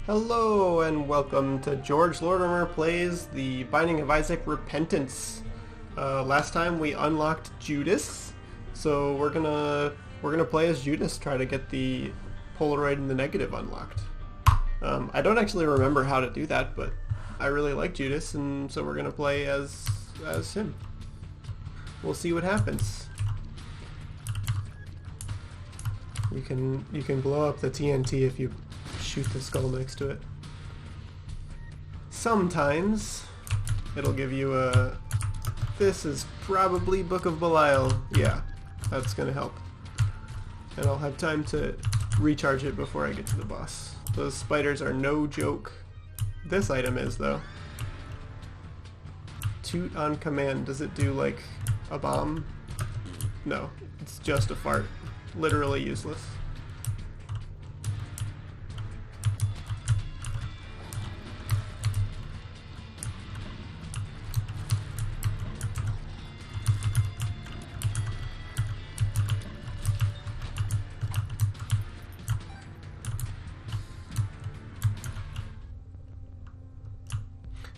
Hello and welcome to George Lortimer Plays The Binding of Isaac Repentance. Last time we unlocked Judas, so we're gonna play as Judas, try to get the Polaroid and the negative unlocked. I don't actually remember how to do that, but I really like Judas, and so we're gonna play as him. We'll see what happens. You can blow up the TNT if you shoot the skull next to it. Sometimes it'll give you a... This is probably Book of Belial. Yeah, that's gonna help. And I'll have time to recharge it before I get to the boss. Those spiders are no joke. This item is, though. Toot on command. Does it do, like, a bomb? No, it's just a fart. Literally useless.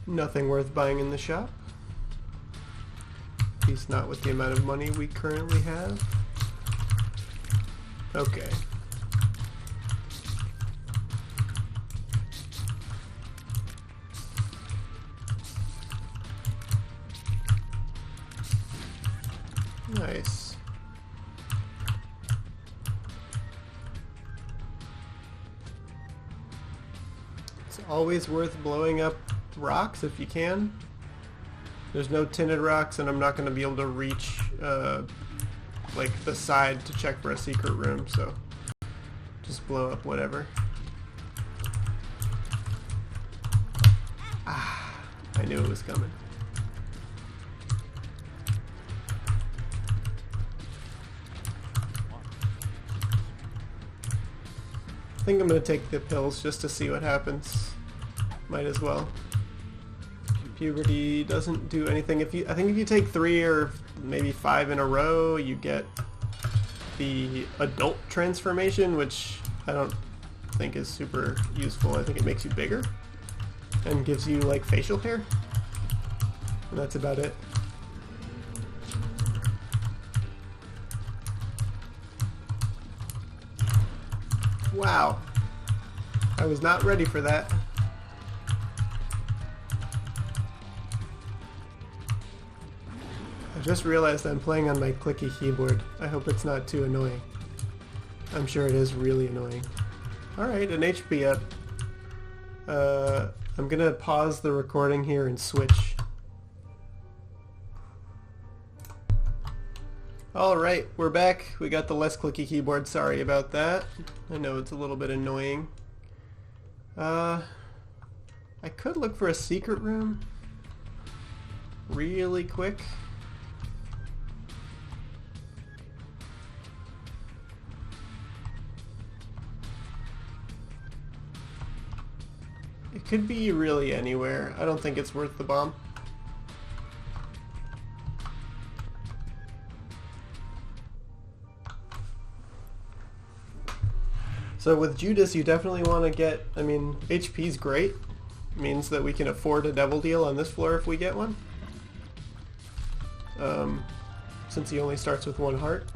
Nothing worth buying in the shop. At least not with the amount of money we currently have. Okay. Nice. It's always worth blowing up rocks if you can. There's no tinted rocks, and I'm not going to be able to reach like the side to check for a secret room, so just blow up whatever. Ah, I knew it was coming. I think I'm going to take the pills just to see what happens. Might as well. Puberty doesn't do anything. I think if you take 3 or maybe 5 in a row, you get the adult transformation, which I don't think is super useful. I think it makes you bigger and gives you like facial hair, and that's about it. Wow, I was not ready for that. I just realized I'm playing on my clicky keyboard. I hope it's not too annoying. I'm sure it is really annoying. Alright, an HP up. I'm gonna pause the recording here and switch. Alright, we're back. We got the less clicky keyboard. Sorry about that. I know it's a little bit annoying. I could look for a secret room really quick. It could be really anywhere. I don't think it's worth the bomb. So with Judas, you definitely want to get, I mean, HP's great. It means that we can afford a devil deal on this floor if we get one. Since he only starts with 1 heart.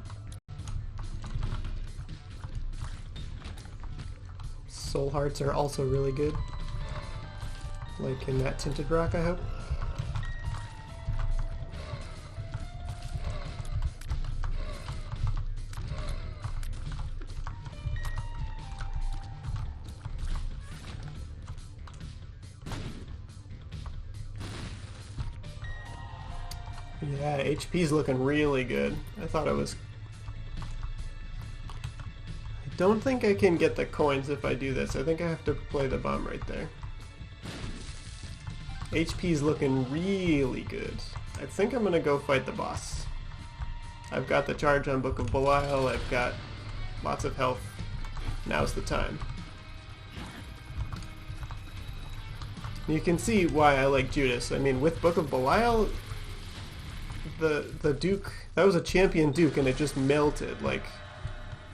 Soul hearts are also really good. Like in that tinted rock, I hope. Yeah, HP's looking really good. I thought it was... I don't think I can get the coins if I do this. I think I have to play the bomb right there. HP's looking really good. I think I'm gonna go fight the boss. I've got the charge on Book of Belial, I've got lots of health. Now's the time. You can see why I like Judas. I mean, with Book of Belial, the Duke, that was a champion Duke, and it just melted, like,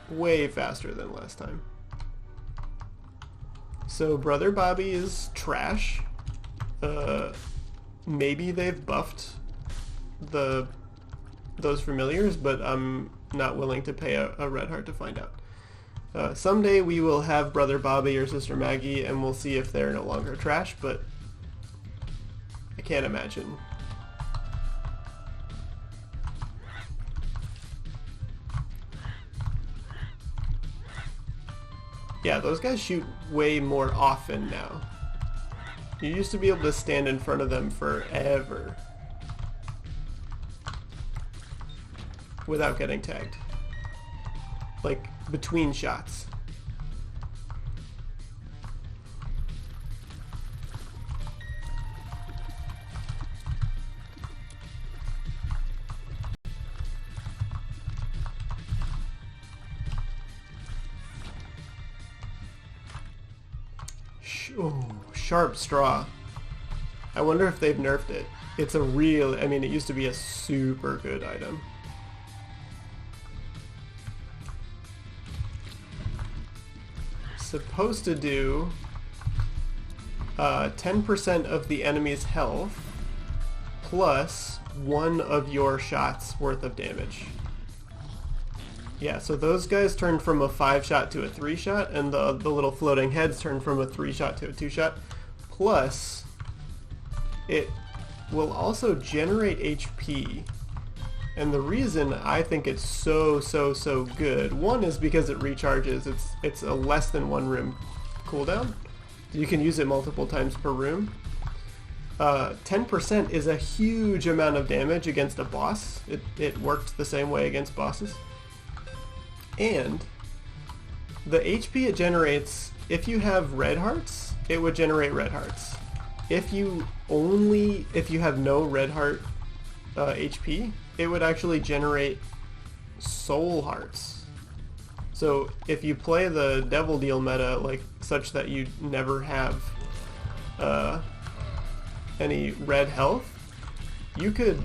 way faster than last time. So Brother Bobby is trash. Maybe they've buffed those familiars, but I'm not willing to pay a red heart to find out. Someday we will have Brother Bobby or Sister Maggie, and we'll see if they're no longer trash, but I can't imagine. Yeah, those guys shoot way more often now. You used to be able to stand in front of them forever without getting tagged. Like, between shots. Oh, sharp straw. I wonder if they've nerfed it. It's a real, I mean, it used to be a super good item. Supposed to do 10% of the enemy's health plus one of your shots worth of damage. Yeah, so those guys turn from a 5-shot to a 3-shot, and the little floating heads turn from a 3-shot to a 2-shot. Plus, it will also generate HP. And the reason I think it's so good, one is because it recharges. It's a less than 1 room cooldown. You can use it multiple times per room. 10% is a huge amount of damage against a boss. It worked the same way against bosses. And the HP it generates, if you have red hearts, it would generate red hearts. If you have no red heart HP, it would actually generate soul hearts. So if you play the devil deal meta, like such that you never have any red health, you could,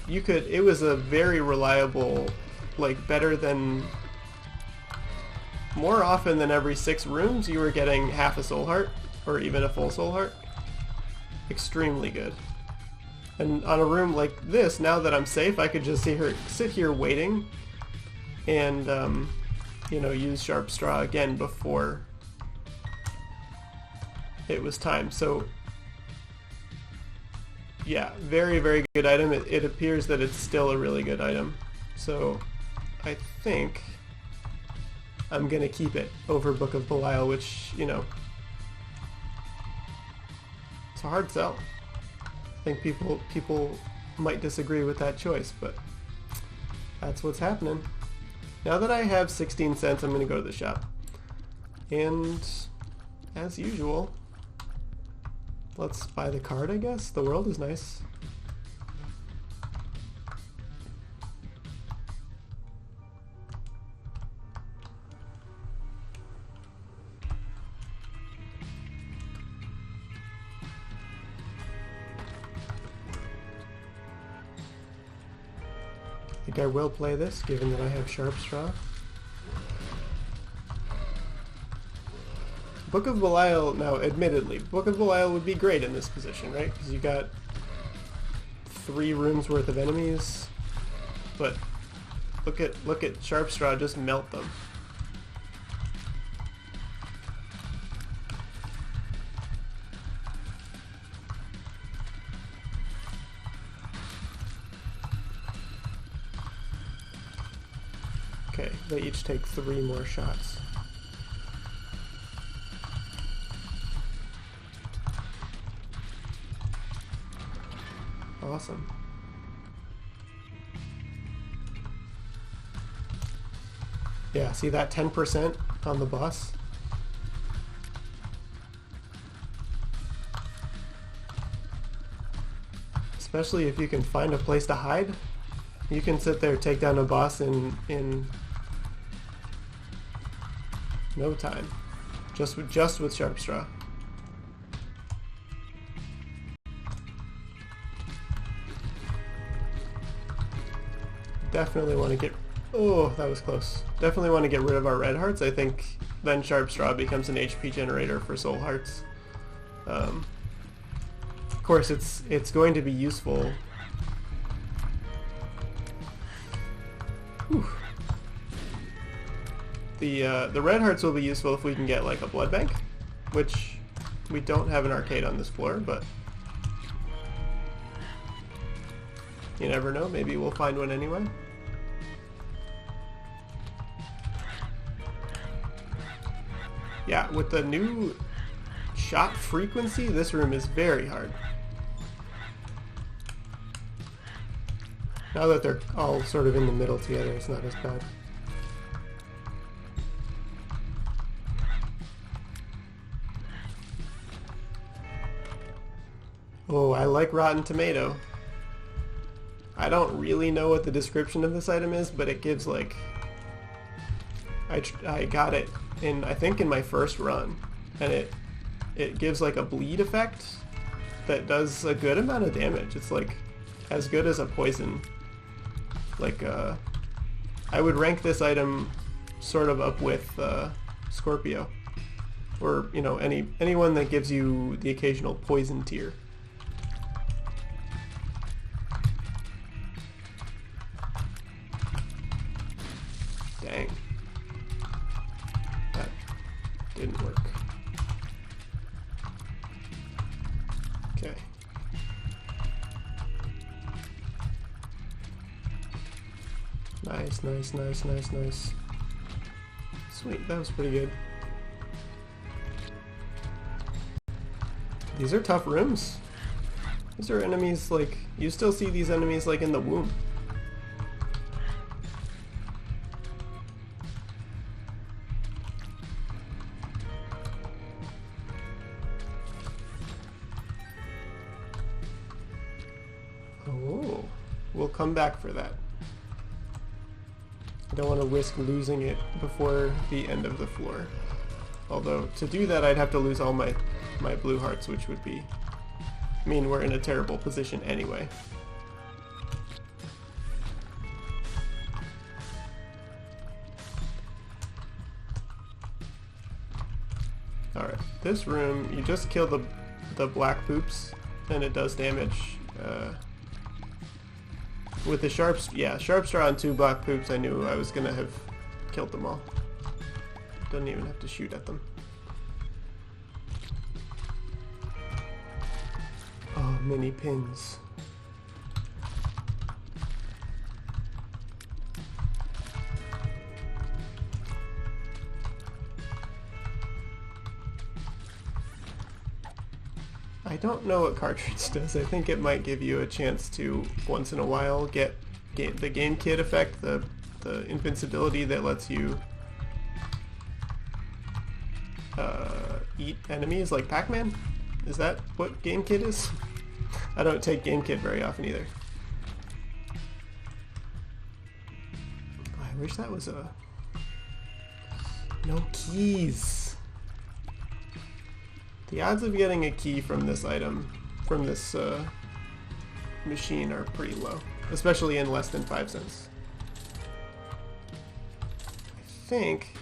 it was a very reliable, like better than, more often than every 6 rooms you were getting half a soul heart, or even a full soul heart. Extremely good. And on a room like this, now that I'm safe, I could just sit here waiting and, you know, use Sharp Straw again before it was time. So, yeah, very good item. It appears that it's still a really good item. So, I think I'm gonna keep it over Book of Belial, which, you know, it's a hard sell. I think people might disagree with that choice, but that's what's happening. Now that I have 16 cents, I'm gonna go to the shop. And as usual, let's buy the card, I guess. The world is nice. I think I will play this, given that I have Sharp Straw. Book of Belial, now admittedly, Book of Belial would be great in this position, right? Because you got 3 rooms worth of enemies, but look at Sharp Straw just melt them. Okay, they each take 3 more shots. Awesome. Yeah, see that 10% on the boss? Especially if you can find a place to hide. You can sit there, take down a boss in no time. Just with Sharp Straw. Definitely want to get... Oh, that was close. Definitely want to get rid of our red hearts. I think then Sharp Straw becomes an HP generator for soul hearts. Of course, it's going to be useful. Whew. The red hearts will be useful if we can get like a blood bank, which we don't have an arcade on this floor, but you never know, maybe we'll find one anyway. Yeah, with the new shot frequency, this room is very hard. Now that they're all sort of in the middle together, it's not as bad. Oh, I like Rotten Tomato. I don't really know what the description of this item is, but it gives like... I got it in, I think, in my first run, and it gives like a bleed effect that does a good amount of damage. It's like as good as a poison. Like I would rank this item sort of up with Scorpio, or you know, anyone that gives you the occasional poison tier. Dang. That didn't work. Okay. Nice, nice, nice, nice, nice. Sweet, that was pretty good. These are tough rooms. These are enemies, like, you still see these enemies like in the womb. Oh, we'll come back for that. I don't want to risk losing it before the end of the floor. Although, to do that, I'd have to lose all my blue hearts, which would be... I mean, we're in a terrible position anyway. Alright, this room, you just kill the black poops, and it does damage. With the Sharp Straw and 2 black poops, I knew I was gonna have killed them all. Don't even have to shoot at them. Oh, mini pins. I don't know what cartridge does. I think it might give you a chance to, once in a while, get the game kit effect, the invincibility that lets you eat enemies like Pac-Man? Is that what game kit is? I don't take game kit very often either. I wish that was a... No keys! The odds of getting a key from this item, from this machine, are pretty low, especially in less than 5 cents. I think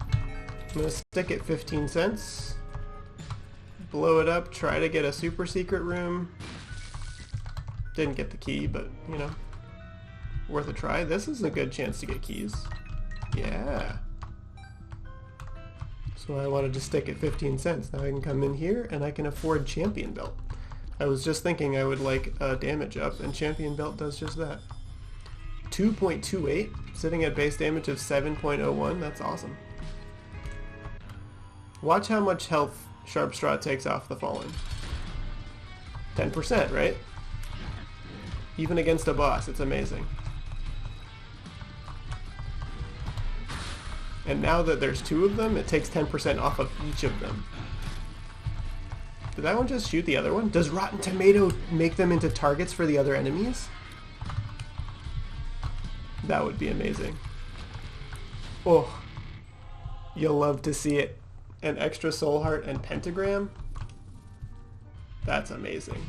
I'm gonna stick at 15 cents, blow it up, try to get a super secret room. Didn't get the key, but you know, worth a try. This is a good chance to get keys. Yeah. So I wanted to stick at 15 cents. Now I can come in here and I can afford Champion Belt. I was just thinking I would like a damage up, and Champion Belt does just that. 2.28, sitting at base damage of 7.01, that's awesome. Watch how much health Sharp Straw takes off the Fallen. 10%, right? Even against a boss, it's amazing. And now that there's 2 of them, it takes 10% off of each of them. Did that one just shoot the other one? Does Rotten Tomato make them into targets for the other enemies? That would be amazing. Oh, you'll love to see it. An extra soul heart and pentagram? That's amazing.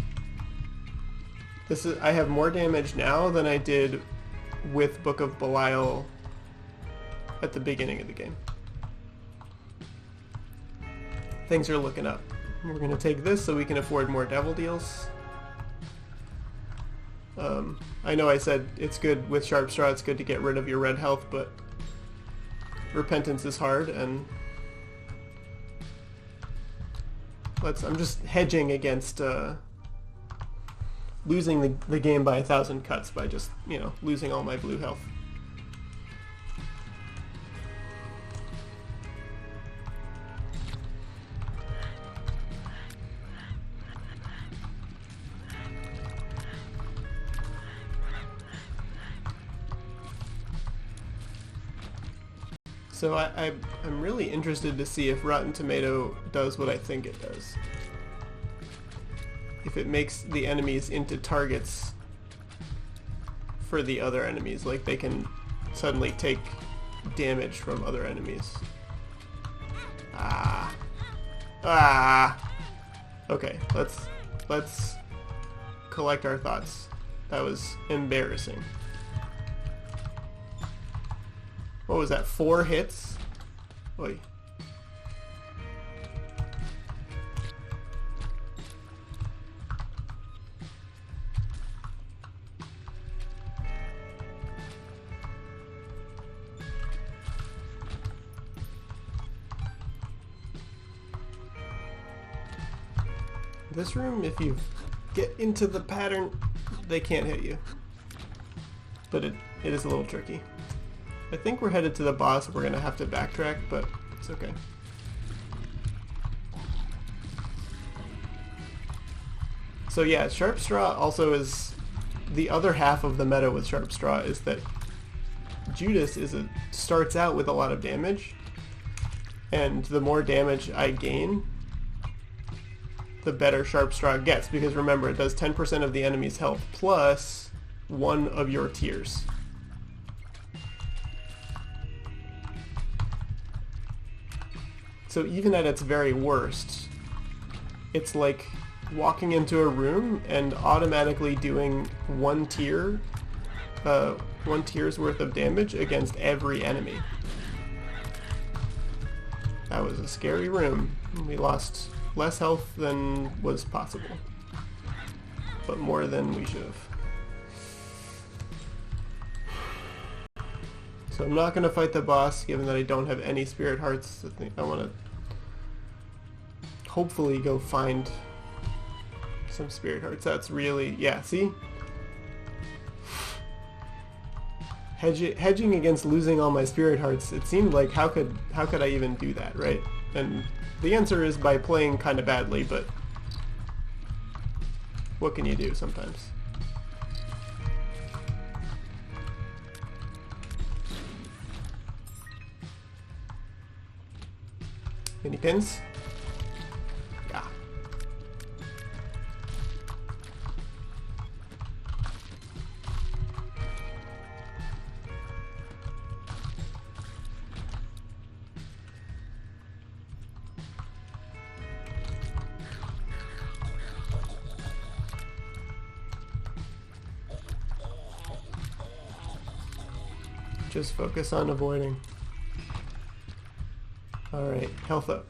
I have more damage now than I did with Book of Belial at the beginning of the game. things are looking up. We're going to take this so we can afford more devil deals. I know I said it's good with Sharp Straw, it's good to get rid of your red health, but Repentance is hard, and I'm just hedging against losing the game by 1,000 cuts by just, you know, losing all my blue health. So I'm really interested to see if Rotten Tomato does what I think it does. If it makes the enemies into targets for the other enemies, like they can suddenly take damage from other enemies. Okay, let's collect our thoughts. That was embarrassing. What was that, 4 hits? Oy. This room, if you get into the pattern, they can't hit you. But it is a little tricky. I think we're headed to the boss. We're going to have to backtrack, but it's okay. So yeah, Sharp Straw also is... The other half of the meta with Sharp Straw is that Judas starts out with a lot of damage, and the more damage I gain, the better Sharp Straw gets, because remember, it does 10% of the enemy's health plus 1 of your tiers. So even at its very worst, it's like walking into a room and automatically doing 1 tier's worth of damage against every enemy. That was a scary room. We lost less health than was possible, but more than we should have. So I'm not going to fight the boss, given that I don't have any spirit hearts. I think I want to hopefully go find some spirit hearts. That's really, yeah, see? Hedging against losing all my spirit hearts, it seemed like how could I even do that, right? And the answer is by playing kind of badly, but what can you do sometimes? Any pins? Yeah. Just focus on avoiding. Alright, health up.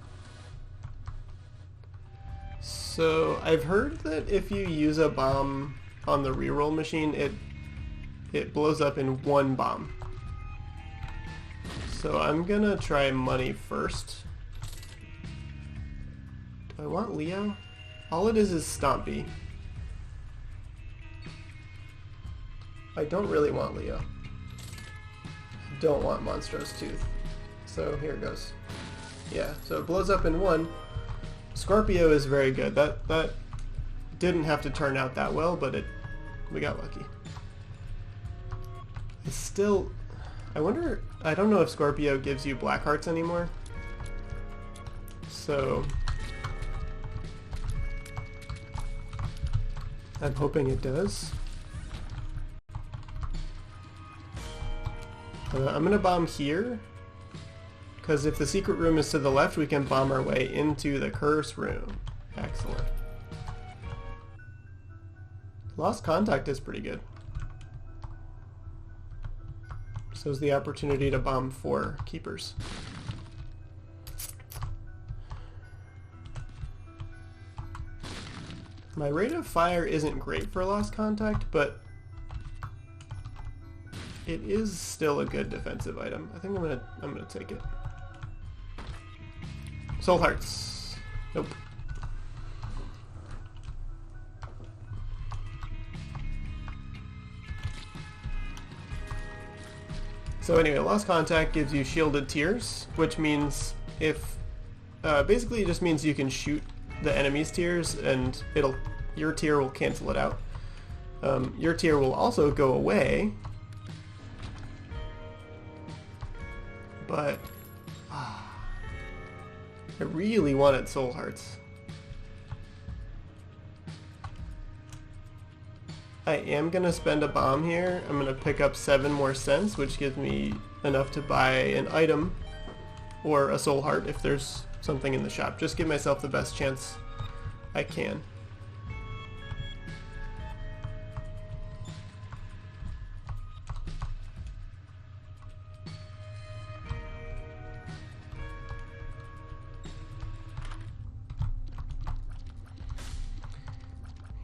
So I've heard that if you use a bomb on the reroll machine, it blows up in 1 bomb. So I'm gonna try money first. Do I want Leo? All it is Stompy. I don't really want Leo. Don't want Monstrous Tooth. So here it goes. Yeah, so it blows up in 1. Scorpio is very good. That didn't have to turn out that well, but we got lucky. It's still... I don't know if Scorpio gives you black hearts anymore. So... I'm hoping it does. I'm gonna bomb here, because if the secret room is to the left, we can bomb our way into the curse room. Excellent. Lost contact is pretty good. So is the opportunity to bomb 4 keepers. My rate of fire isn't great for lost contact, but it is still a good defensive item. I think I'm gonna take it. Soul Hearts. Nope. So anyway, lost contact gives you shielded tears, which means if basically it just means you can shoot the enemy's tears and your tear will cancel it out. Your tear will also go away, but I really wanted Soul Hearts. I am going to spend a bomb here. I'm going to pick up 7 more cents, which gives me enough to buy an item or a Soul Heart if there's something in the shop. Just give myself the best chance I can.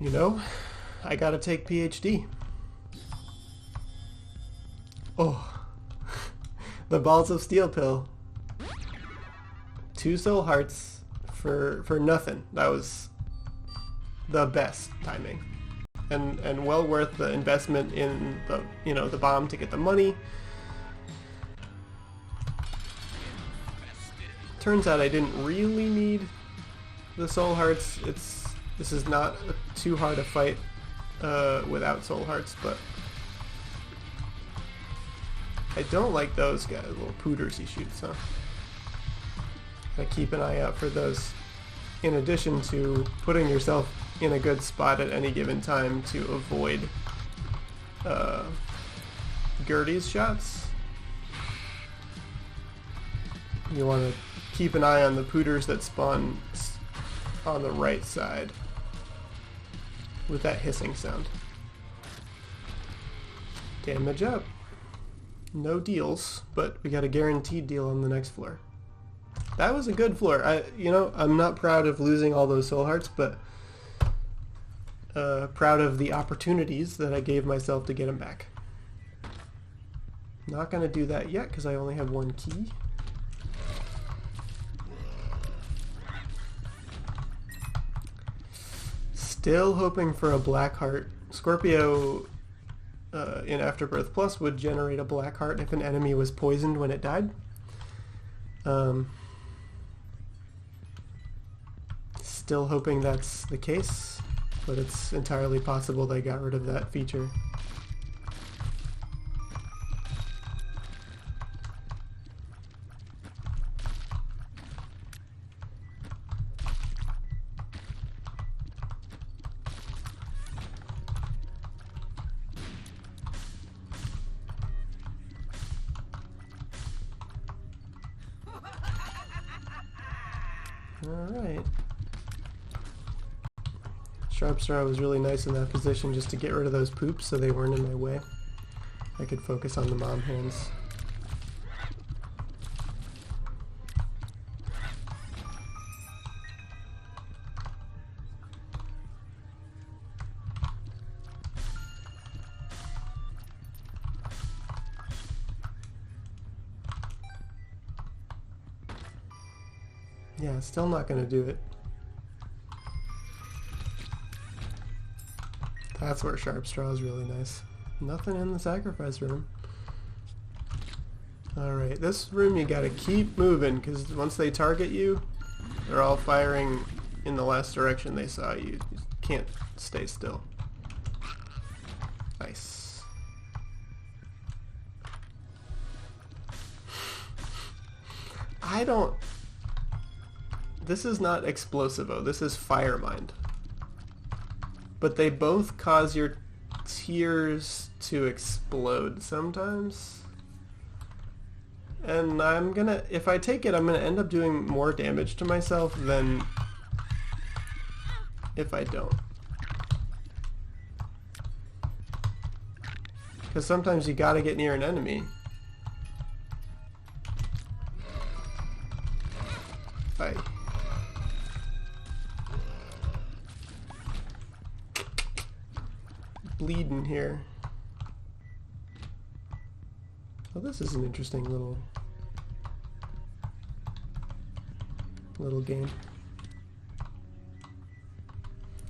You know, I gotta take PhD. Oh, the Balls of Steel pill. 2 Soul Hearts for nothing. That was the best timing, and well worth the investment in the bomb to get the money. Turns out I didn't really need the Soul Hearts. This is not too hard a fight without Soul Hearts, but I don't like those guys, little pooters he shoots, huh? Gotta keep an eye out for those, in addition to putting yourself in a good spot at any given time to avoid Gertie's shots. You want to keep an eye on the pooters that spawn on the right side with that hissing sound. Damage up. No deals, but we got a guaranteed deal on the next floor. That was a good floor. I'm not proud of losing all those Soul Hearts, but proud of the opportunities that I gave myself to get them back. Not gonna do that yet because I only have 1 key. Still hoping for a black heart. Scorpio in Afterbirth Plus would generate a black heart if an enemy was poisoned when it died. Still hoping that's the case, but it's entirely possible they got rid of that feature. Alright. Sharpstraw was really nice in that position just to get rid of those poops so they weren't in my way. I could focus on the mom hands. Yeah, still not gonna do it. That's where Sharpstraw is really nice. Nothing in the sacrifice room. Alright, this room you gotta keep moving, because once they target you, they're all firing in the last direction they saw you. You can't stay still. Nice. This is not Explosivo, this is Firemind. But they both cause your tears to explode sometimes. And if I take it, I'm gonna end up doing more damage to myself than if I don't. Because sometimes you gotta get near an enemy. bleeding here. Oh, this is an interesting little game.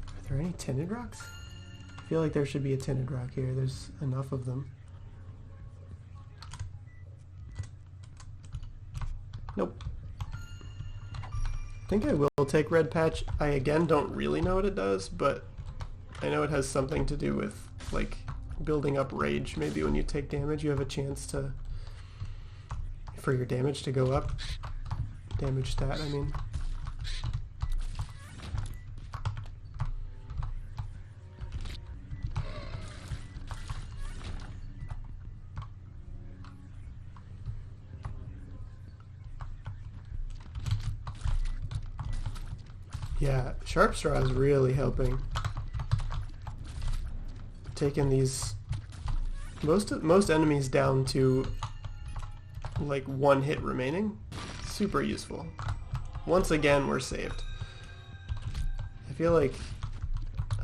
Are there any tinted rocks? I feel like there should be a tinted rock here. There's enough of them. Nope. I think I will take red patch. I again don't really know what it does, but I know it has something to do with like building up rage. Maybe when you take damage you have a chance for your damage to go up. Damage stat, I mean. Yeah, Sharp Straw is really helping. Taking these most enemies down to like 1 hit remaining. Super useful. Once again, we're saved. I feel like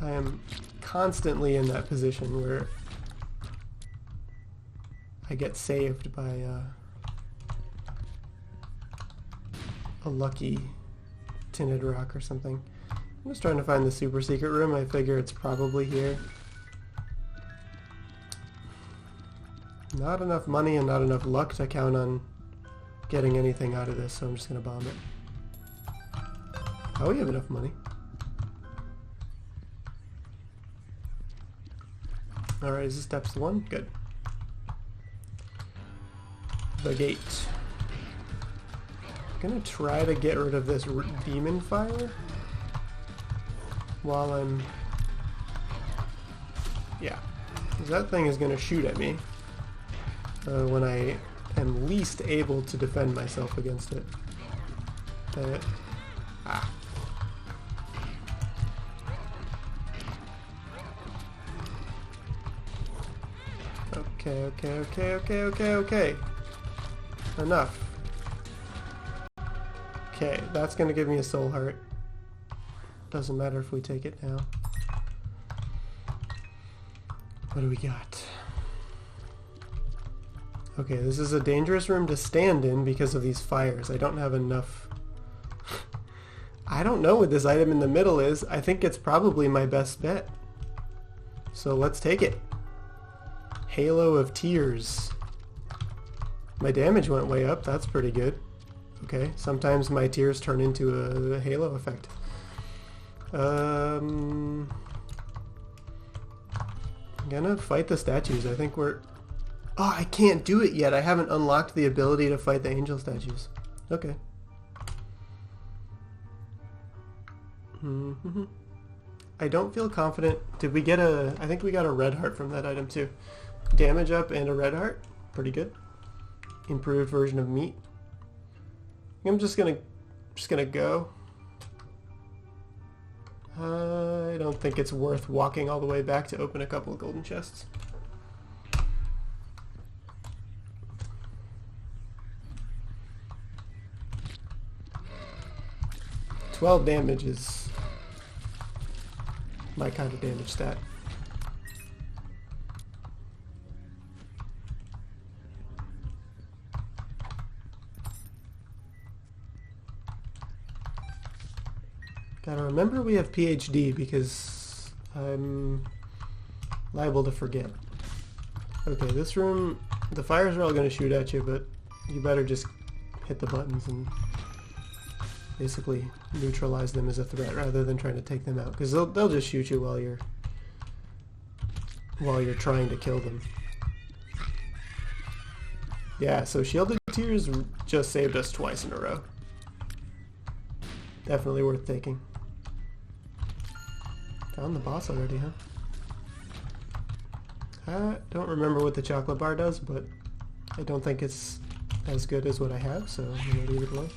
I am constantly in that position where I get saved by a lucky tinted rock or something. I'm just trying to find the super secret room. I figure it's probably here. Not enough money and not enough luck to count on getting anything out of this, so I'm just gonna bomb it. Oh, we have enough money. Alright, is this steps 1? Good. The gate. I'm gonna try to get rid of this demon fire while I'm... Yeah, because that thing is gonna shoot at me when I am least able to defend myself against it. Okay. Enough. Okay, that's gonna give me a soul heart. Doesn't matter if we take it now. What do we got? Okay, this is a dangerous room to stand in because of these fires. I don't have enough. I don't know what this item in the middle is. I think it's probably my best bet. So let's take it. Halo of Tears. My damage went way up. That's pretty good. Okay, sometimes my tears turn into a halo effect. I'm gonna fight the statues. I think we're... Oh, I can't do it yet. I haven't unlocked the ability to fight the angel statues. Okay. I don't feel confident. Did we get a... I think we got a red heart from that item too. Damage up and a red heart. Pretty good. Improved version of meat. I'm just gonna go. I don't think it's worth walking all the way back to open a couple of golden chests. $12 damage is my kind of damage stat. Gotta remember we have PhD because I'm liable to forget. Okay, this room, the fires are all going to shoot at you, but you better just hit the buttons and basically neutralize them as a threat rather than trying to take them out, because they'll just shoot you while you're trying to kill them. Yeah, so Shielded Tears just saved us twice in a row. Definitely worth taking. Found the boss already, huh? I don't remember what the chocolate bar does, but I don't think it's as good as what I have, so I'm gonna leave it alone.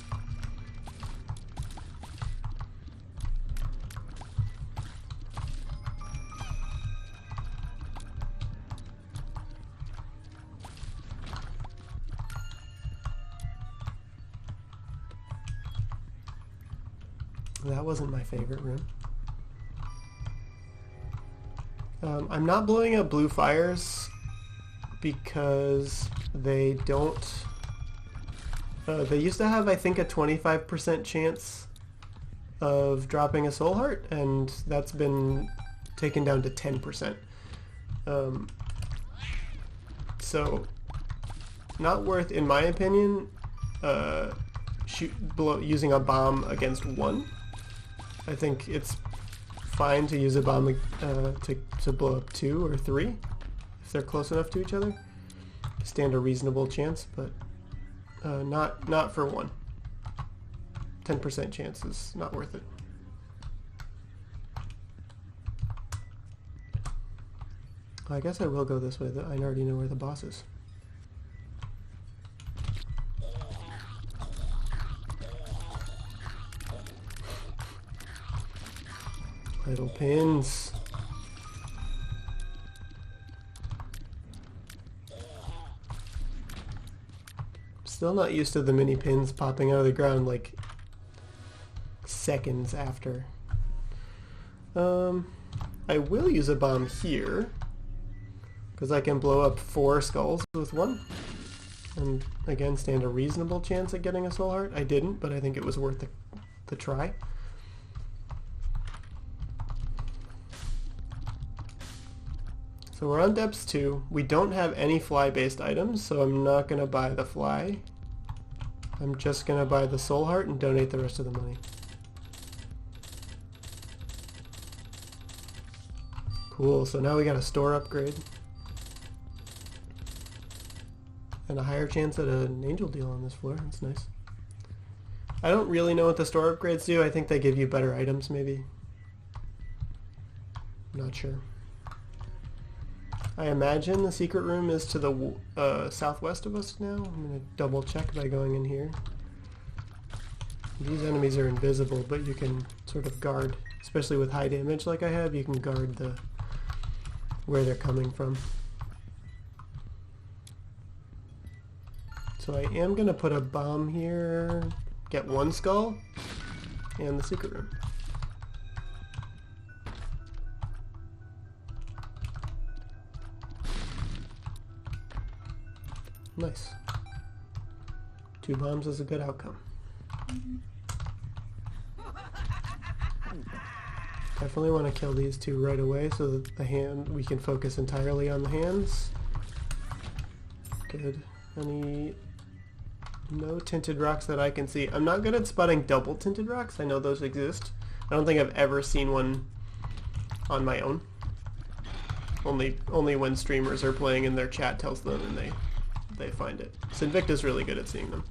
That wasn't my favorite room. I'm not blowing up blue fires because they don't... they used to have, I think, a 25% chance of dropping a soul heart, and that's been taken down to 10%. So, not worth, in my opinion, using a bomb against one. I think it's fine to use a bomb to blow up 2 or 3 if they're close enough to each other. Stand a reasonable chance, but not for 1. 10% chance is not worth it. I guess I will go this way. I already know where the boss is. Little pins. Still not used to the mini pins popping out of the ground like seconds after. I will use a bomb here because I can blow up 4 skulls with 1, and again stand a reasonable chance at getting a soul heart. I didn't, but I think it was worth the try. So we're on depths 2. We don't have any fly-based items, so I'm not going to buy the fly. I'm just going to buy the soul heart and donate the rest of the money. Cool, so now we got a store upgrade. And a higher chance at an angel deal on this floor. That's nice. I don't really know what the store upgrades do. I think they give you better items, maybe. Not sure. I imagine the secret room is to the southwest of us now. I'm going to double check by going in here. These enemies are invisible, but you can sort of guard, especially with high damage like I have, you can guard where they're coming from. So I am going to put a bomb here, get 1 skull, and the secret room. Nice. 2 bombs is a good outcome. Definitely want to kill these 2 right away so that we can focus entirely on the hands. Good. No tinted rocks that I can see. I'm not good at spotting double tinted rocks. I know those exist. I don't think I've ever seen one on my own. Only when streamers are playing and their chat tells them and they find it. Sinvicta's really good at seeing them.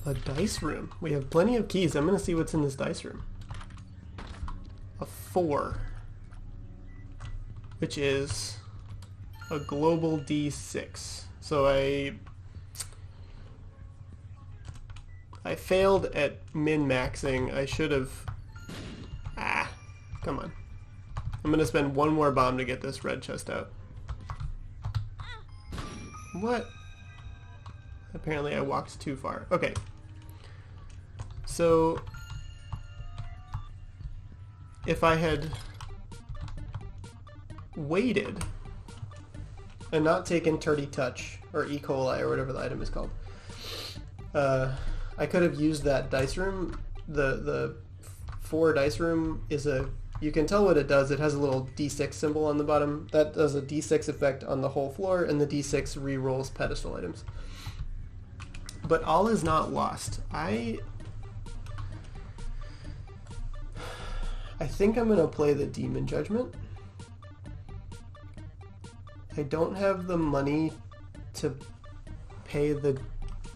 A dice room. We have plenty of keys. I'm going to see what's in this dice room. A 4. Which is a global D6. So I failed at min-maxing. I should have... come on. I'm going to spend 1 more bomb to get this red chest out. What? Apparently I walked too far. Okay. So if I had waited and not taken Turdy Touch or E. coli or whatever the item is called, I could have used that dice room. The 4 dice room is you can tell what it does. It has a little D6 symbol on the bottom. That does a D6 effect on the whole floor, and the D6 re-rolls pedestal items. But all is not lost. I think I'm going to play the Demon Judgment. I don't have the money to pay the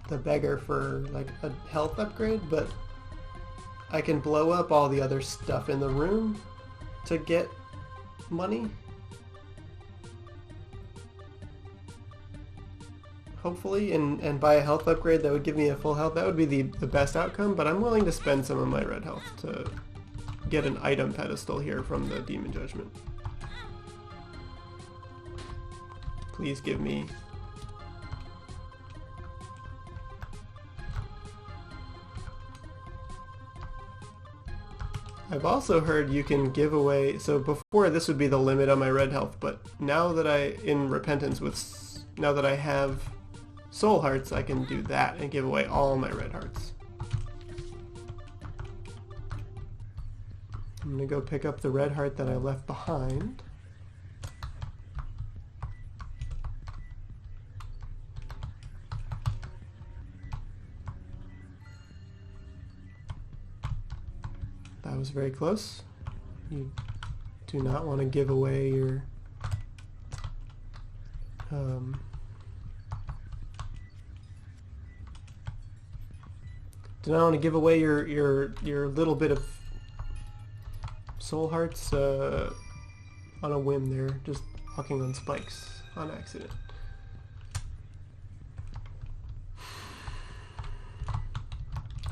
beggar for like a health upgrade, but I can blow up all the other stuff in the room to get money. Hopefully, and buy a health upgrade that would give me a full health. That would be the best outcome, but I'm willing to spend some of my red health to get an item pedestal here from the Demon Judgment. Please give me... I've also heard you can give away... So before this would be the limit on my red health, but now that in Repentance now that I have soul hearts, I can do that and give away all my red hearts. I'm gonna go pick up the red heart that I left behind. That was very close. You do not want to give away your do not want to give away your little bit of soul hearts on a whim there, just walking on spikes on accident.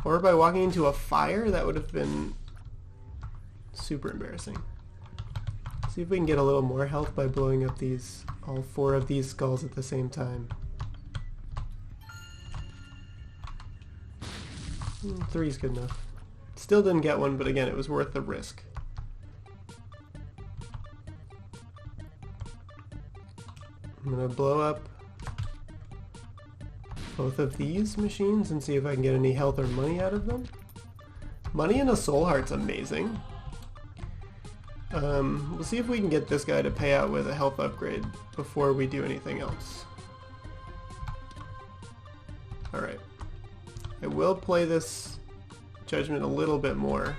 Or by walking into a fire, that would have been super embarrassing. See if we can get a little more health by blowing up all 4 of these skulls at the same time. 3 is good enough. Still didn't get one, but again, it was worth the risk. I'm gonna blow up both of these machines and see if I can get any health or money out of them. Money and a soul heart's amazing. We'll see if we can get this guy to pay out with a health upgrade before we do anything else. Alright. I will play this judgment a little bit more.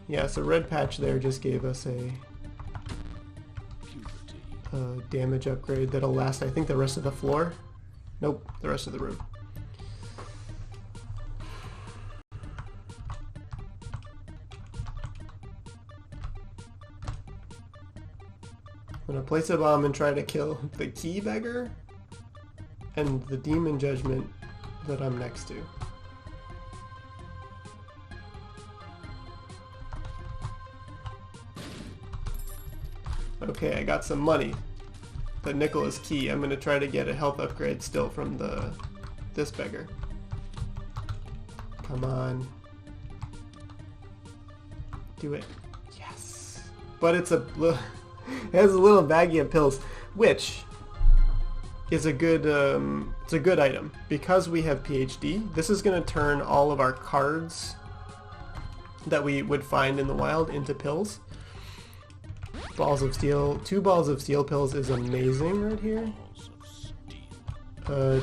Yeah, so red patch there just gave us a damage upgrade that'll last, I think, the rest of the floor. Nope, the rest of the room. I'm gonna place a bomb and try to kill the key beggar and the demon judgment that I'm next to. Okay, I got some money. The nickel is key. I'm gonna try to get a health upgrade still from this beggar. Come on. Do it. Yes. But it has a little baggie of pills, which is a good it's a good item. Because we have PhD, this is gonna turn all of our cards that we would find in the wild into pills. Balls of steel, 2 balls of steel pills is amazing right here.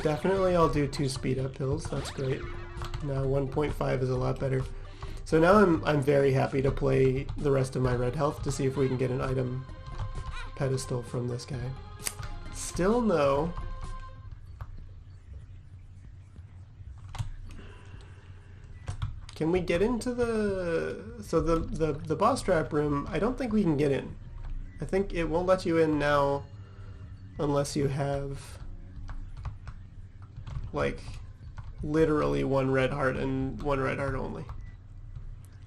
Definitely I'll do 2 speed up pills, that's great. Now 1.5 is a lot better. So now I'm very happy to play the rest of my red health to see if we can get an item pedestal from this guy. Still no. Can we get into the boss trap room? I don't think we can get in. I think it won't let you in now unless you have like literally 1 red heart and 1 red heart only.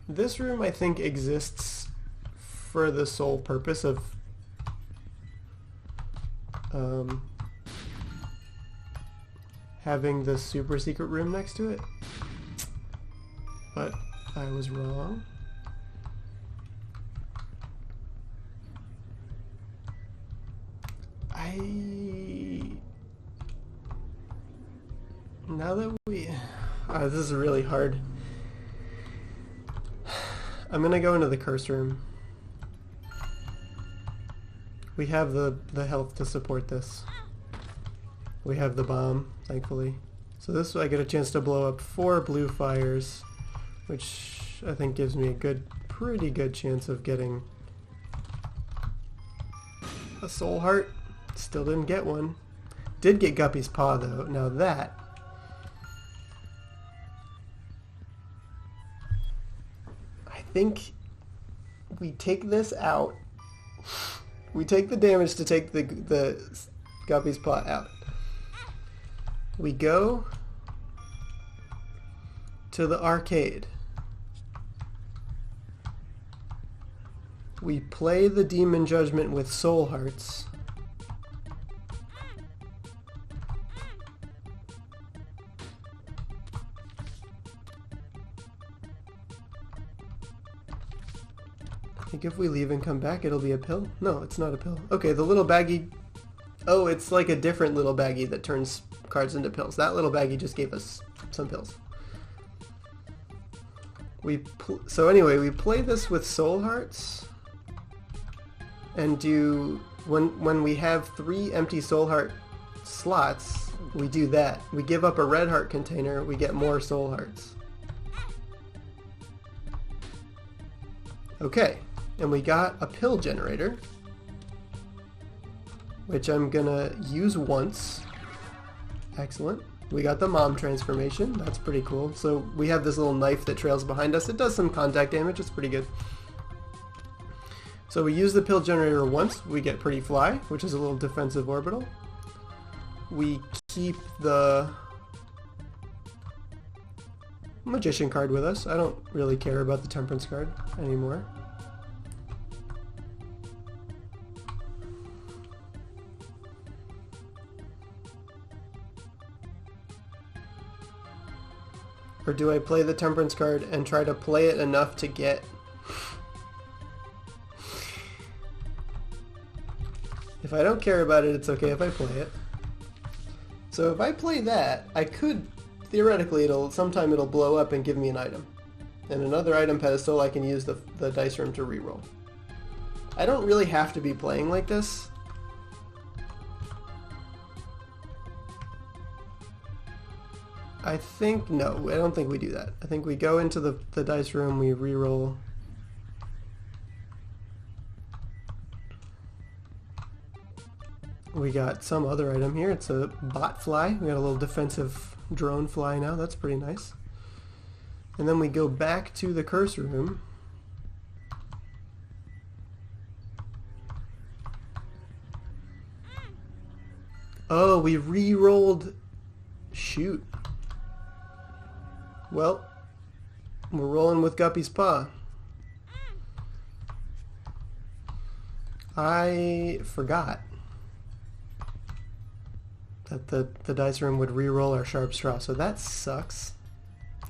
This room I think exists for the sole purpose of having the super secret room next to it. But I was wrong. Now that this is really hard. I'm gonna go into the curse room. We have the health to support this. We have the bomb, thankfully. So this I get a chance to blow up 4 blue fires, which I think gives me a pretty good chance of getting a soul heart. Still didn't get one. Did get Guppy's Paw though. Now that I think we take this out. We take the damage to take the Guppy's Paw out. We go to the arcade. We play the Demon Judgment with soul hearts. I think if we leave and come back, it'll be a pill. No, it's not a pill. Okay, the little baggie... Oh, it's like a different little baggie that turns cards into pills. That little baggie just gave us some pills. So anyway, we play this with soul hearts. And when we have 3 empty soul heart slots, we do that. We give up a red heart container, we get more soul hearts. Okay, and we got a pill generator, which I'm gonna use once. Excellent. We got the mom transformation, that's pretty cool. So we have this little knife that trails behind us. It does some contact damage, it's pretty good. So we use the pill generator once, we get Pretty Fly, which is a little defensive orbital. We keep the Magician card with us. I don't really care about the Temperance card anymore. Or do I play the Temperance card and try to play it enough to get... If I don't care about it, it's okay if I play it. So if I play that, I could, theoretically, sometime it'll blow up and give me an item. And another item pedestal, I can use the dice room to reroll. I don't really have to be playing like this. I don't think we do that. I think we go into the dice room, we reroll. We got some other item here. It's a bot fly. We got a little defensive drone fly now. That's pretty nice. And then we go back to the curse room. Oh, we re-rolled. Shoot. Well, we're rolling with Guppy's Paw. I forgot that the dice room would re-roll our Sharp Straw, so that sucks.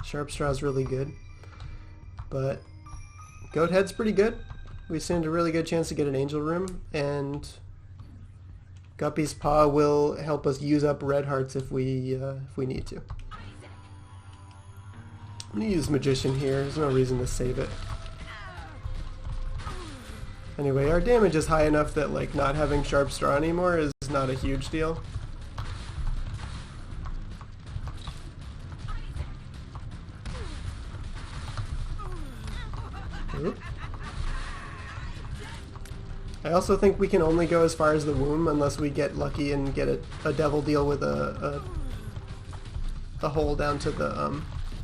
Sharp Straw is really good, but Goat Head's pretty good. We stand a really good chance to get an Angel Room, and Guppy's Paw will help us use up red hearts if we need to. I'm going to use Magician here. There's no reason to save it. Anyway, our damage is high enough that like not having Sharp Straw anymore is not a huge deal. Oop. I also think we can only go as far as the womb unless we get lucky and get a devil deal with a hole down to the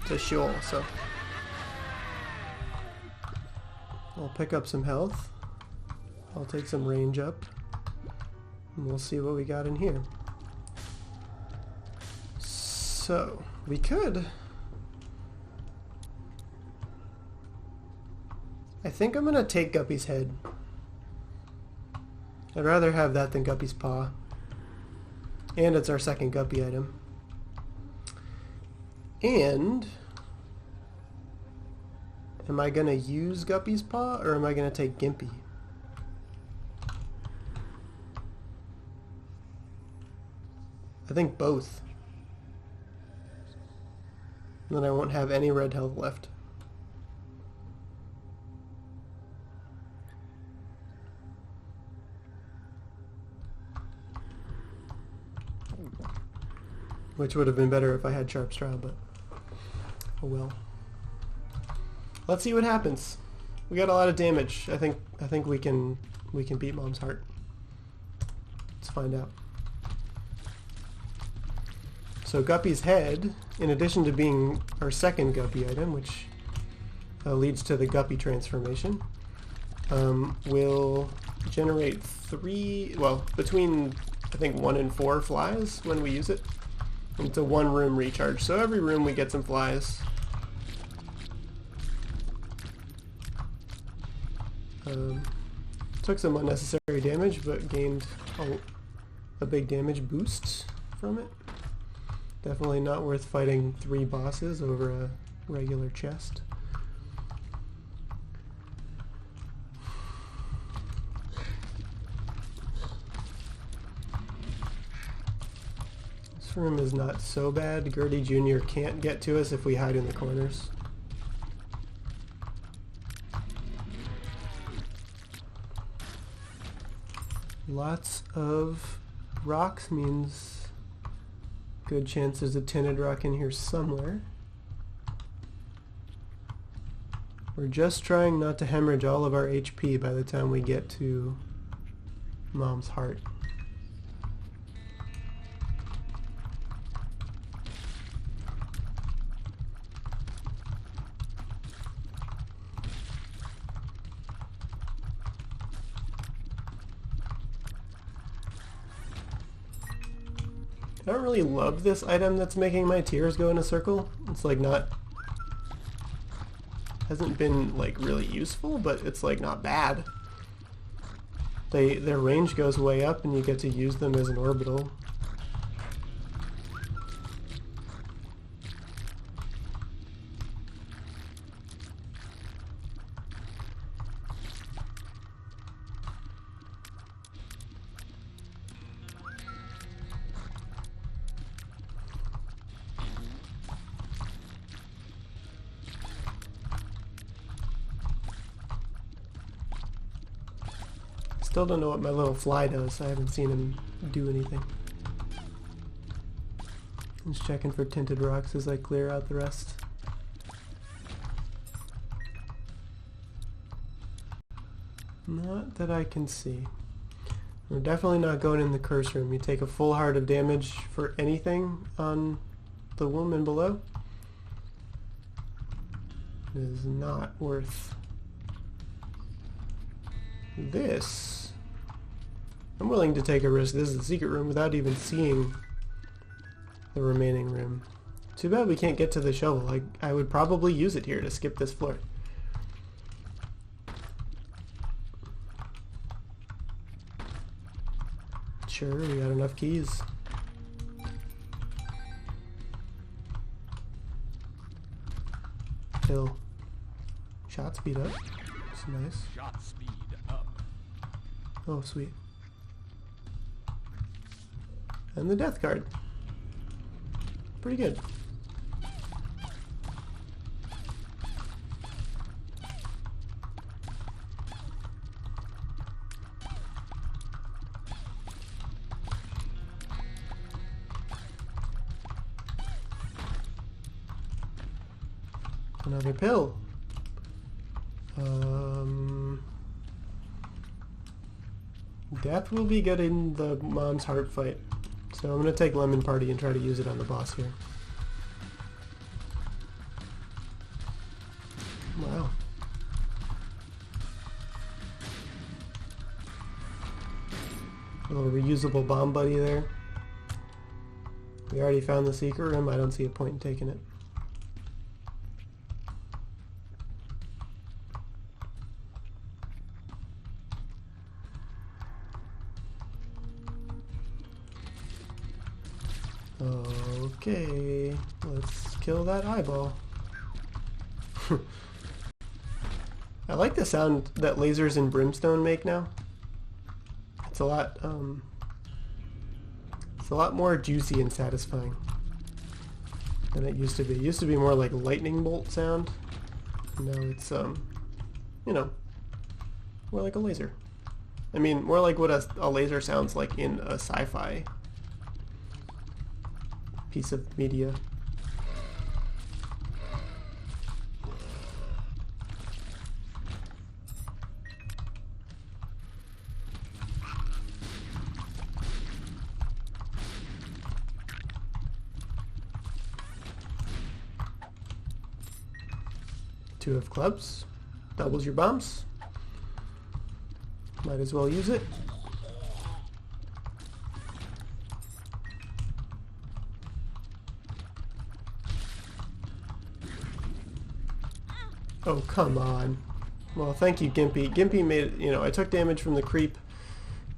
to Sheol, so I'll pick up some health. I'll take some range up, and we'll see what we got in here. So we could. I think I'm gonna take Guppy's Head. I'd rather have that than Guppy's Paw. And it's our second Guppy item. And am I gonna use Guppy's Paw or am I gonna take Gimpy? I think both. Then I won't have any red health left. Which would have been better if I had Sharp Straw, but oh well. Let's see what happens. We got a lot of damage. I think we can beat Mom's Heart. Let's find out. So Guppy's Head, in addition to being our second Guppy item, which leads to the Guppy transformation, will generate between I think 1 and 4 flies when we use it. It's a 1 room recharge, so every room we get some flies. Took some unnecessary damage, but gained a big damage boost from it. Definitely not worth fighting 3 bosses over a regular chest. This room is not so bad. Gertie Jr. can't get to us if we hide in the corners. Lots of rocks means good chance there's a tinted rock in here somewhere. We're just trying not to hemorrhage all of our HP by the time we get to Mom's heart. I don't really love this item that's making my tears go in a circle. It's like not... hasn't been like really useful, but it's like not bad. Their range goes way up and you get to use them as an orbital. Still don't know what my little fly does. I haven't seen him do anything. I'm just checking for tinted rocks as I clear out the rest. Not that I can see. We're definitely not going in the curse room. You take a full heart of damage for anything on the woman below. It is not worth this. I'm willing to take a risk. This is the secret room without even seeing the remaining room. Too bad we can't get to the shovel. I would probably use it here to skip this floor. Sure, we got enough keys. Kill. Shot speed up. That's nice. Shot speed up. Oh, sweet. And the death card. Pretty good. Another pill. Death will be good in the Mom's heart fight. So I'm going to take Lemon Party and try to use it on the boss here. Wow. A little reusable bomb buddy there. We already found the secret room. I don't see a point in taking it. Okay, let's kill that eyeball. I like the sound that lasers and brimstone make now. It's a lot more juicy and satisfying than it used to be. It used to be more like lightning bolt sound. Now it's you know, more like a laser. I mean, more like what a laser sounds like in a sci-fi piece of media. Two of clubs. Doubles your bombs. Might as well use it. Oh, come on. Well, thank you, Gimpy. Gimpy made, you know, I took damage from the creep.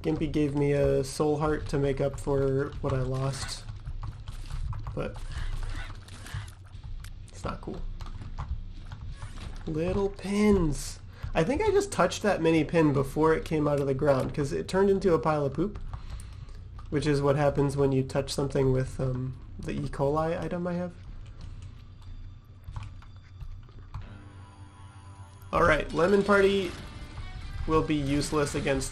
Gimpy gave me a soul heart to make up for what I lost. But it's not cool. Little pins. I think I just touched that mini pin before it came out of the ground because it turned into a pile of poop, which is what happens when you touch something with the E. coli item I have. Alright, Lemon Party will be useless against,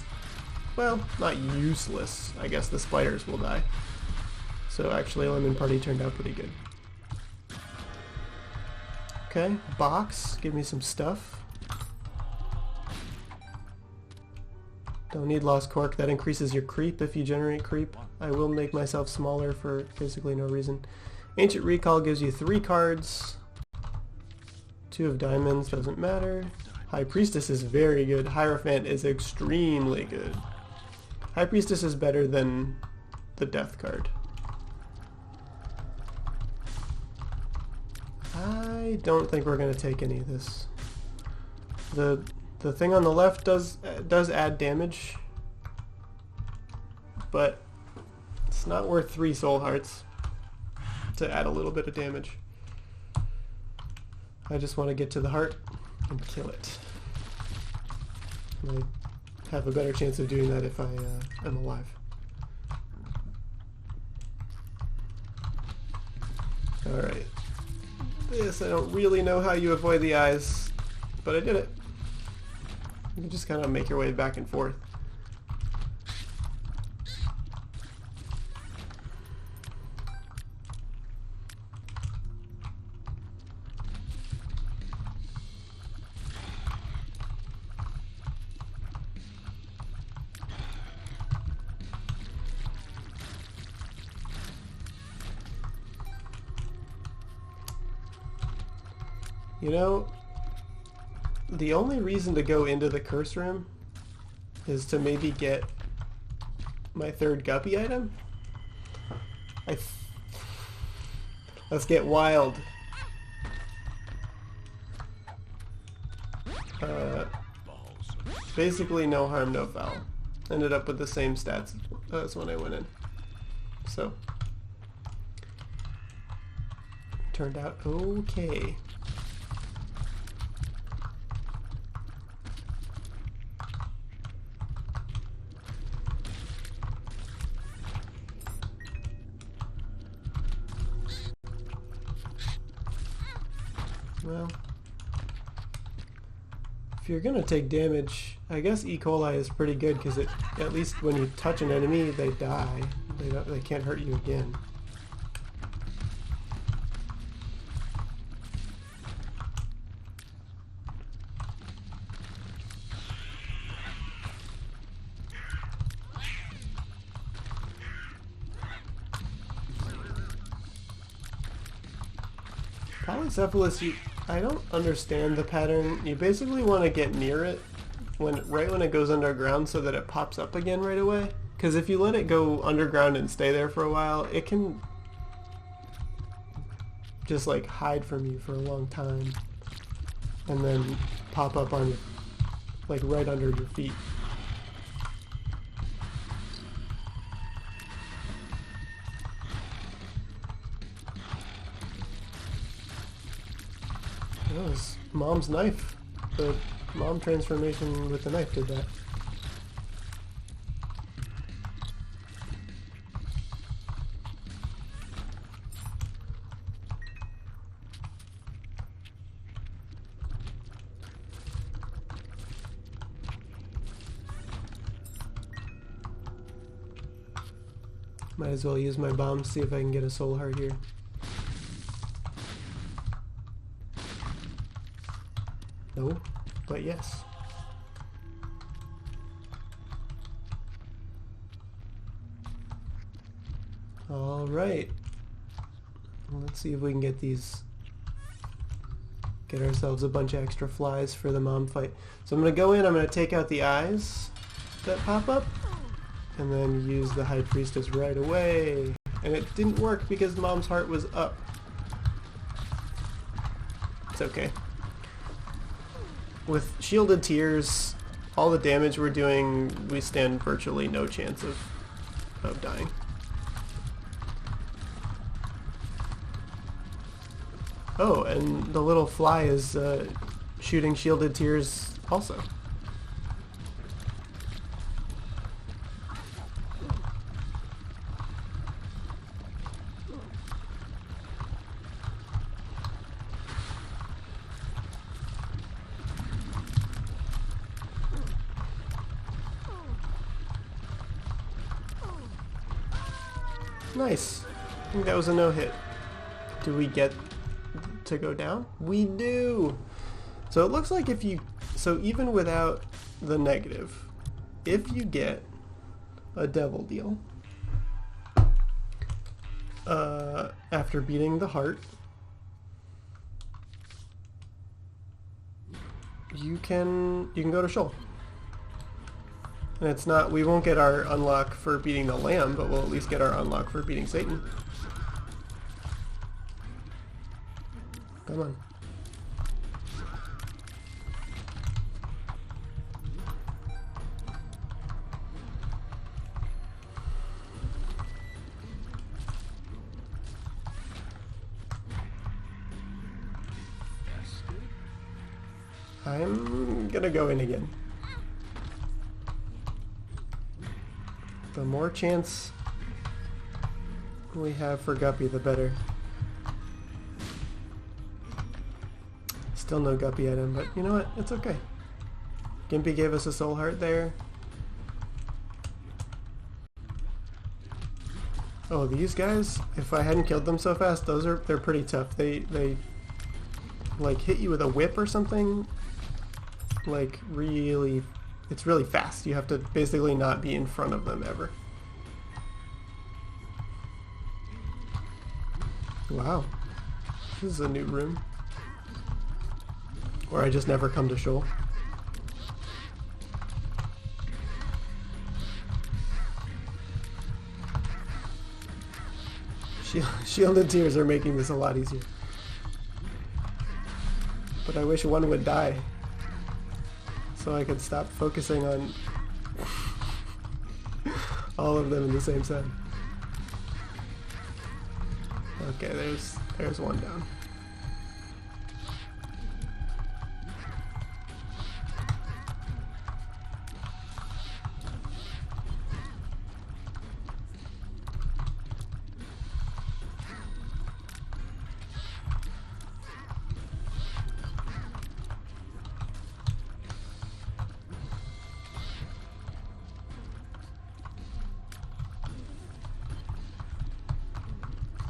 well, not useless. I guess the spiders will die. So actually Lemon Party turned out pretty good. Okay, box, give me some stuff. Don't need Lost Cork, that increases your creep if you generate creep. I will make myself smaller for basically no reason. Ancient Recall gives you 3 cards. 2 of diamonds, doesn't matter. High Priestess is very good. Hierophant is extremely good. High Priestess is better than the Death card. I don't think we're going to take any of this. The thing on the left does add damage, but it's not worth 3 soul hearts to add a little bit of damage. I just want to get to the heart and kill it. I have a better chance of doing that if I am alive. Alright. This, I don't really know how you avoid the eyes, but I did it. You can just kind of make your way back and forth. You know, the only reason to go into the curse room is to maybe get my 3rd guppy item. Let's get wild. Basically no harm, no foul. Ended up with the same stats as when I went in. So, turned out okay. Well, if you're gonna take damage, I guess E. coli is pretty good because it, at least when you touch an enemy, they die. They can't hurt you again. Polycephalus, I don't understand the pattern. You basically want to get near it right when it goes underground so that it pops up again right away. Because if you let it go underground and stay there for a while, it can just like hide from you for a long time and then pop up on you, like right under your feet. That was Mom's knife. The mom transformation with the knife did that. Might as well use my bomb, see if I can get a soul heart here. No, but yes. Alright. Let's see if we can get these. Get ourselves a bunch of extra flies for the mom fight. So I'm going to go in, I'm going to take out the eyes that pop up, and then use the High Priestess right away. And it didn't work because Mom's heart was up. It's okay. with shielded tears, all the damage we're doing, we stand virtually no chance of dying. Oh, and the little fly is shooting shielded tears also. Nice. I think that was a no-hit. Do we get to go down? We do! So it looks like if you... So even without the negative, if you get a devil deal after beating the heart, you can go to Sheol. And it's not, we won't get our unlock for beating the lamb, but we'll at least get our unlock for beating Satan. Come on. I'm gonna go in again. The more chance we have for Guppy, the better. Still no Guppy item, but you know what? It's okay. Gimpy gave us a soul heart there. Oh, these guys, if I hadn't killed them so fast, they're pretty tough. They like hit you with a whip or something. Like really, it's really fast. You have to basically not be in front of them ever. Wow. This is a new room. Or I just never come to Sheol. Shielded tears are making this a lot easier. But I wish one would die, so I could stop focusing on all of them in the same set. Okay, there's one down.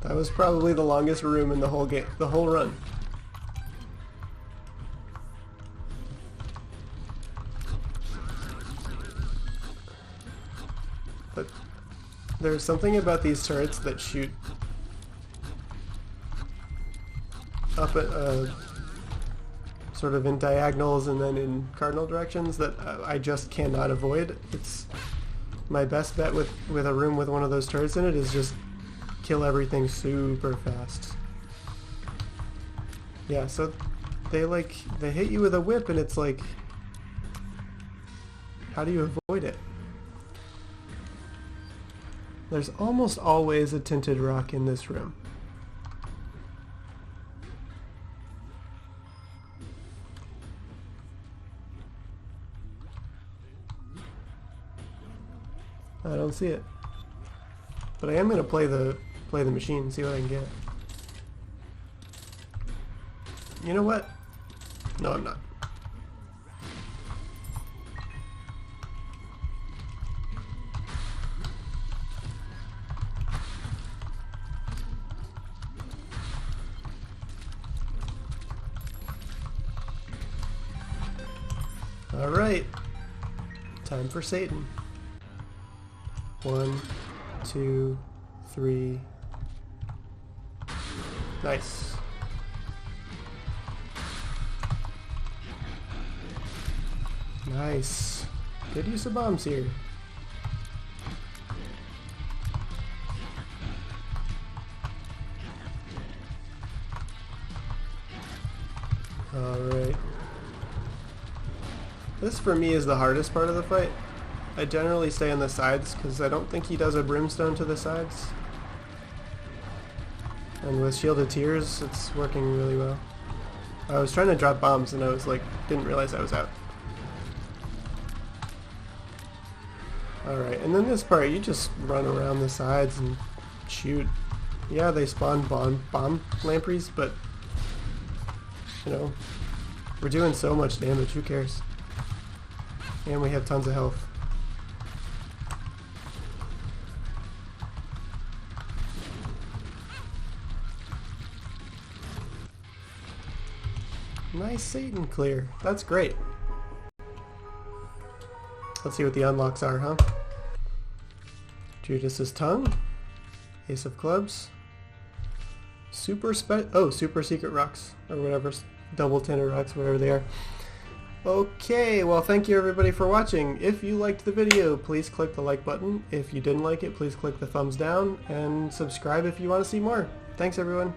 That was probably the longest room in the whole game, the whole run. But there's something about these turrets that shoot up at sort of in diagonals and then in cardinal directions that I just cannot avoid. It's my best bet with a room with one of those turrets in it is just kill everything super fast. Yeah, so they hit you with a whip and it's like, how do you avoid it? There's almost always a tinted rock in this room. I don't see it. But I am going to play the machine and see what I can get. You know what? No, I'm not. All right. Time for Satan. 1, 2, 3. Nice. Nice. Good use of bombs here. Alright. This for me is the hardest part of the fight. I generally stay on the sides because I don't think he does a brimstone to the sides. And with Shield of Tears, it's working really well. I was trying to drop bombs and I was like, didn't realize I was out. Alright, and then this part, you just run around the sides and shoot. Yeah, they spawn bomb lampreys, but, you know, we're doing so much damage, who cares? And we have tons of health. Nice Satan clear. That's great. Let's see what the unlocks are, huh? Judas's tongue. Ace of clubs. Super secret rocks. Or whatever. Double tinted rocks, whatever they are. Okay, well thank you everybody for watching. If you liked the video, please click the like button. If you didn't like it, please click the thumbs down. And subscribe if you want to see more. Thanks everyone.